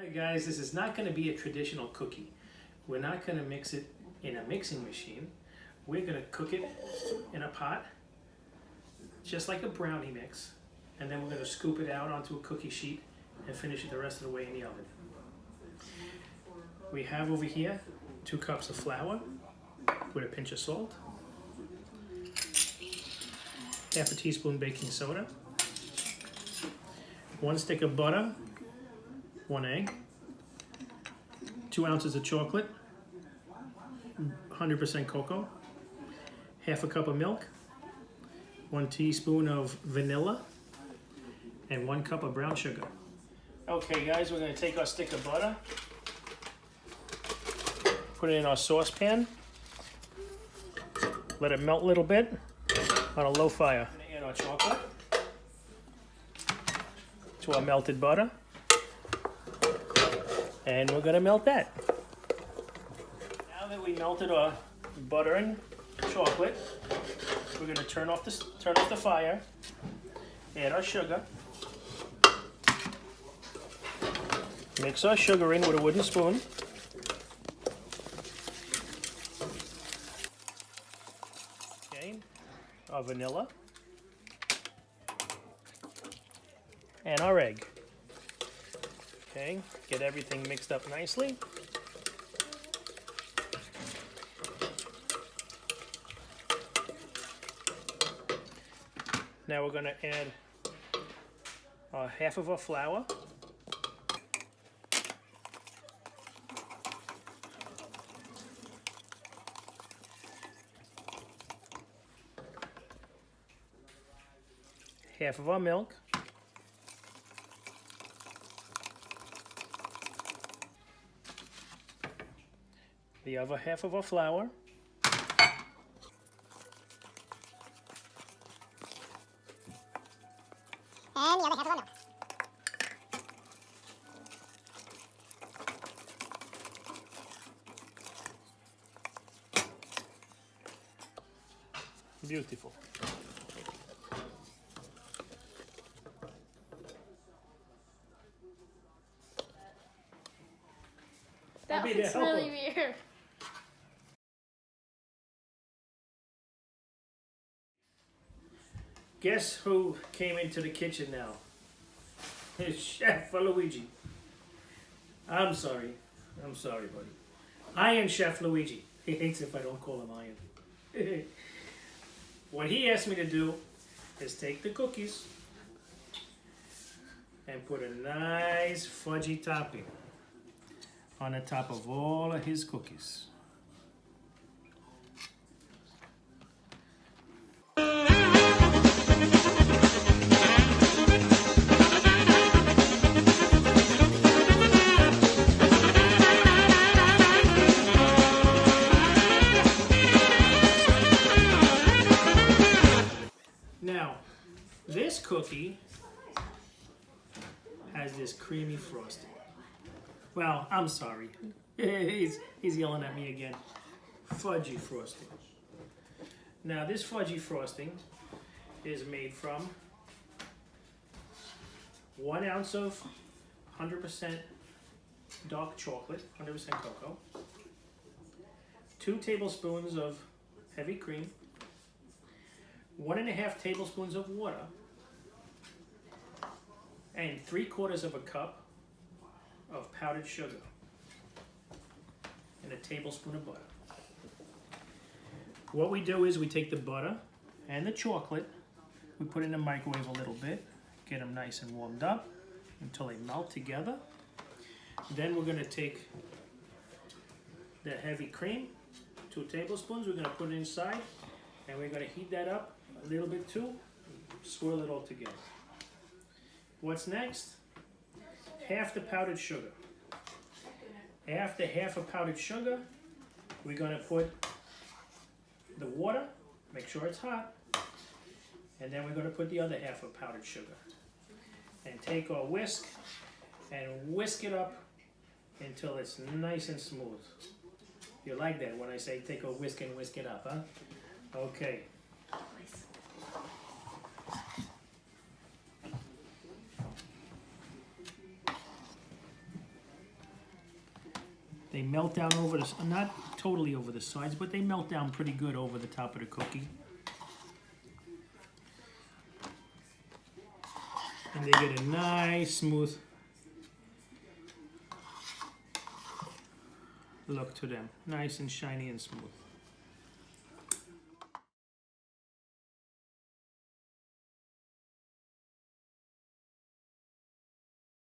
Alright guys, this is not going to be a traditional cookie. We're not going to mix it in a mixing machine. We're going to cook it in a pot, just like a brownie mix, and then we're going to scoop it out onto a cookie sheet and finish it the rest of the way in the oven. We have over here 2 cups of flour with a pinch of salt, half a teaspoon baking soda, 1 stick of butter, 1 egg, 2 ounces of chocolate, 100% cocoa, half a cup of milk, 1 teaspoon of vanilla, and 1 cup of brown sugar. Okay guys, we're going to take our stick of butter, put it in our saucepan, let it melt a little bit on a low fire. Add our chocolate to our melted butter, and we're going to melt that. Now that we melted our butter and chocolate, we're going to turn off the fire, add our sugar, mix our sugar in with a wooden spoon. Okay, our vanilla and our egg. Okay, get everything mixed up nicely. Now we're going to add half of our flour, half of our milk, the other half of our flour, and the other half of our milk. Beautiful. That was really weird. Guess who came into the kitchen now? It's Chef Luigi. I'm sorry, buddy. Iron Chef Luigi. He hates if I don't call him Iron. What he asked me to do is take the cookies and put a nice fudgy topping on the top of all of his cookies. Now, this cookie has this creamy frosting. Well, I'm sorry. He's yelling at me again. Fudgy frosting. Now, this fudgy frosting is made from 1 ounce of 100% dark chocolate, 100% cocoa, 2 tablespoons of heavy cream, 1.5 tablespoons of water, and 3/4 of a cup of powdered sugar, and a tablespoon of butter. What we do is we take the butter and the chocolate, we put it in the microwave a little bit, get them nice and warmed up until they melt together. Then we're going to take the heavy cream, 2 tablespoons, we're going to put it inside, and we're going to heat that up a little bit too, swirl it all together. What's next? Half the powdered sugar. After half a powdered sugar, we're going to put the water, make sure it's hot, and then we're going to put the other half of powdered sugar. And take our whisk and whisk it up until it's nice and smooth. You like that when I say take a whisk and whisk it up, huh? Okay. They melt down over the, not totally over the sides, but they melt down pretty good over the top of the cookie. And they get a nice smooth look to them. Nice and shiny and smooth.